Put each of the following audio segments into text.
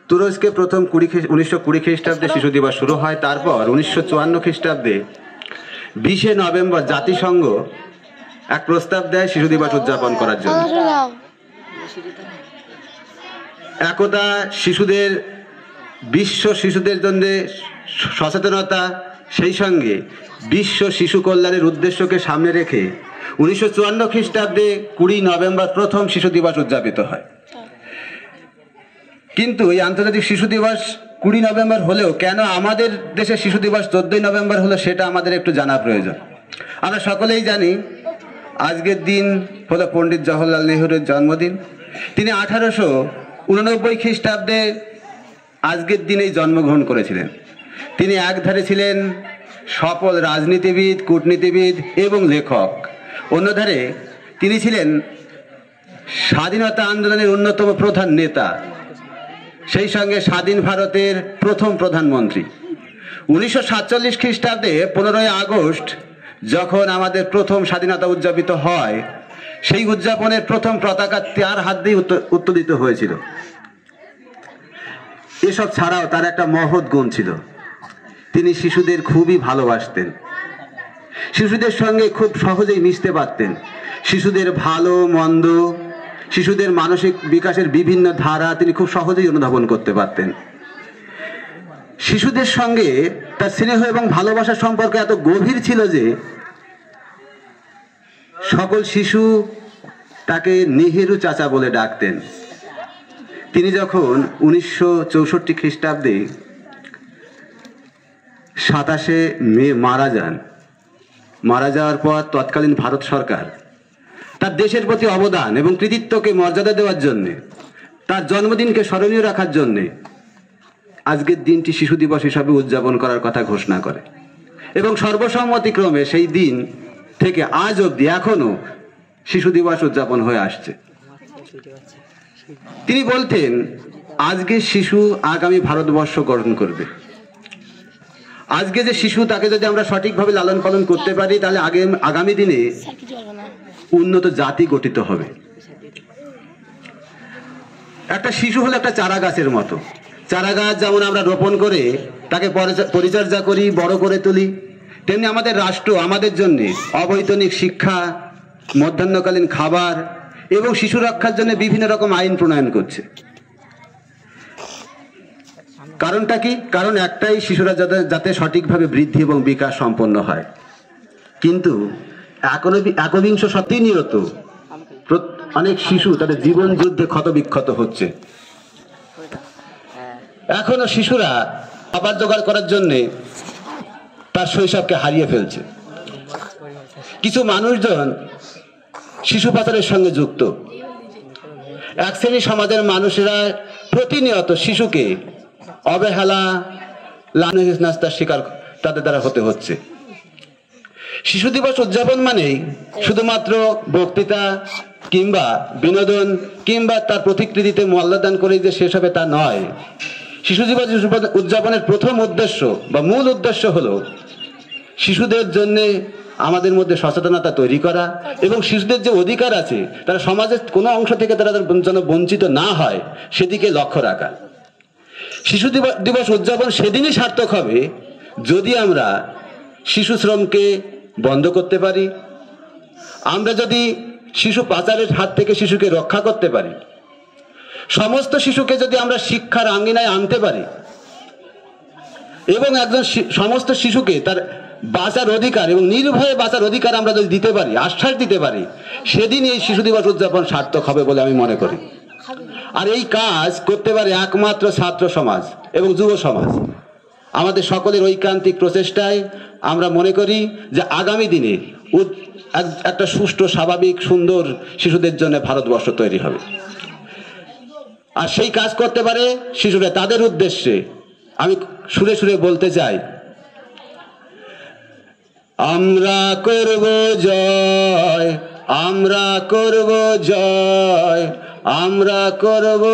তুরস্কে প্রথম 1920 খ্রিস্টাব্দে শিশু দিবস শুরু হয়। তারপর 1954 খ্রিস্টাব্দে 20 নভেম্বর জাতিসংঘ এক প্রস্তাব দেয় শিশু দিবস উদযাপন করার জন্য। একদা শিশুদের বিশ্ব শিশুদের জন্য সচেতনতা, সেই সঙ্গে বিশ্ব শিশু কল্যাণের উদ্দেশ্যকে সামনে রেখে 1954 খ্রিস্টাব্দে 20 নভেম্বর প্রথম শিশু দিবস উদযাপিত হয়। কিন্তু এই আন্তর্জাতিক শিশু দিবস 20 নভেম্বর হলেও কেন আমাদের দেশে শিশু দিবস 14 নভেম্বর হলো, সেটা আমাদের একটু জানা প্রয়োজন। আমরা সকলেই জানি আজকের দিন হলো পণ্ডিত জওহরলাল নেহরুর জন্মদিন। তিনি 1889 খ্রিস্টাব্দে আজকের দিনেই জন্মগ্রহণ করেছিলেন। তিনি একধারে ছিলেন সফল রাজনীতিবিদ, কূটনীতিবিদ এবং লেখক, অন্যধারে তিনি ছিলেন স্বাধীনতা আন্দোলনের অন্যতম প্রধান নেতা, সেই সঙ্গে স্বাধীন ভারতের প্রথম প্রধানমন্ত্রী। 1947 খ্রিস্টাব্দে 15 আগস্ট যখন আমাদের প্রথম স্বাধীনতা উদযাপিত হয়, সেই উদযাপনের প্রথম পতাকা তার হাত দিয়ে উত্তোলিত হয়েছিল। এসব ছাড়াও তার একটা মহৎ গুণ ছিল, তিনি শিশুদের খুবই ভালোবাসতেন, শিশুদের সঙ্গে খুব সহজেই মিশতে পারতেন। শিশুদের ভালো মন্দ, শিশুদের মানসিক বিকাশের বিভিন্ন ধারা তিনি খুব সহজেই অনুধাবন করতে পারতেন। শিশুদের সঙ্গে তার স্নেহ এবং ভালোবাসার সম্পর্ক এত গভীর ছিল যে সকল শিশু তাকে নেহেরু চাচা বলে ডাকতেন। তিনি যখন 1964 খ্রিস্টাব্দে 27 মে মারা যান, মারা যাওয়ার পর তৎকালীন ভারত সরকার তার দেশের প্রতি অবদান এবং কৃতিত্বকে মর্যাদা দেওয়ার জন্যে, তার জন্মদিনকে স্মরণীয় রাখার জন্যে আজকের দিনটি শিশু দিবস হিসাবে উদযাপন করার কথা ঘোষণা করে এবং সর্বসম্মতিক্রমে সেই দিন থেকে আজ অবধি এখনো শিশু দিবস উদযাপন হয়ে আসছে। তিনি বলতেন, আজকে শিশু আগামী ভারতবর্ষ গঠন করবে। আজকে যে শিশু, তাকে যদি আমরা সঠিকভাবে লালন পালন করতে পারি, তাহলে আগামী দিনে উন্নত জাতি গঠিত হবে। একটা শিশু হলো একটা চারা গাছের মতো। চারা গাছ যেমন আমরা রোপণ করে তাকে পরিচর্যা করি, বড় করে তুলি, তেমনি আমাদের রাষ্ট্র আমাদের জন্য অবৈতনিক শিক্ষা, মধ্যাহ্নকালীন খাবার এবং শিশু রক্ষার জন্য বিভিন্ন রকম আইন প্রণয়ন করছে। কারণটা কি? কারণ একটাই, শিশুরা যাতে সঠিকভাবে বৃদ্ধি এবং বিকাশ সম্পন্ন হয়। কিন্তু একবিংশ শতাব্দীনিরত অনেক শিশু তাদের জীবন যুদ্ধে ক্ষতবিক্ষত হচ্ছে। এখনো শিশুরা খাবার জোগাড় করার জন্য তার শৈশবকে হারিয়ে ফেলছে। কিছু মানুষজন শিশু পাচারের সঙ্গে যুক্ত। এক শ্রেণী সমাজের মানুষেরা প্রতিনিয়ত শিশুকে অবহেলা, লাঞ্ছনার শিকার তাদের দ্বারা হতে হচ্ছে। শিশু দিবস উদযাপন মানেই শুধুমাত্র বক্তৃতা কিংবা বিনোদন কিংবা তার প্রতিকৃতিতে মূল্যদান করে যে শেষ হবে তা নয়। শিশু দিবস উদযাপনের প্রথম উদ্দেশ্য বা মূল উদ্দেশ্য হলো শিশুদের জন্য আমাদের মধ্যে সচেতনতা তৈরি করা এবং শিশুদের যে অধিকার আছে তারা সমাজের কোনো অংশ থেকে তারা যেন বঞ্চিত না হয় সেদিকে লক্ষ্য রাখা। শিশু দিবস উদযাপন সেদিনই সার্থক হবে যদি আমরা শিশু শ্রমকে বন্ধ করতে পারি, আমরা যদি শিশু পাচারের হাত থেকে শিশুকে রক্ষা করতে পারি, সমস্ত শিশুকে যদি আমরা শিক্ষার আঙ্গিনায় আনতে পারি এবং একজন সমস্ত শিশুকে তার বাঁচার অধিকার এবং নির্ভয়ে বাঁচার অধিকার আমরা যদি দিতে পারি, আশ্বাস দিতে পারি, সেদিন এই শিশু দিবস উদযাপন সার্থক হবে বলে আমি মনে করি। আর এই কাজ করতে পারে একমাত্র ছাত্র সমাজ এবং যুব সমাজ। আমাদের সকলের ঐকান্তিক প্রচেষ্টায় আমরা মনে করি যে আগামী দিনে একটা সুষ্ঠু, স্বাভাবিক, সুন্দর শিশুদের জন্য ভারতবর্ষ তৈরি হবে। আর সেই কাজ করতে পারে শিশুরা। তাদের উদ্দেশ্যে আমি সুরে সুরে বলতে চাই, আমরা করব জয়, আমরা করব জয়, আমরা করব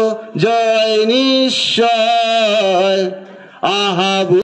জয় নিশ্চয়। আহা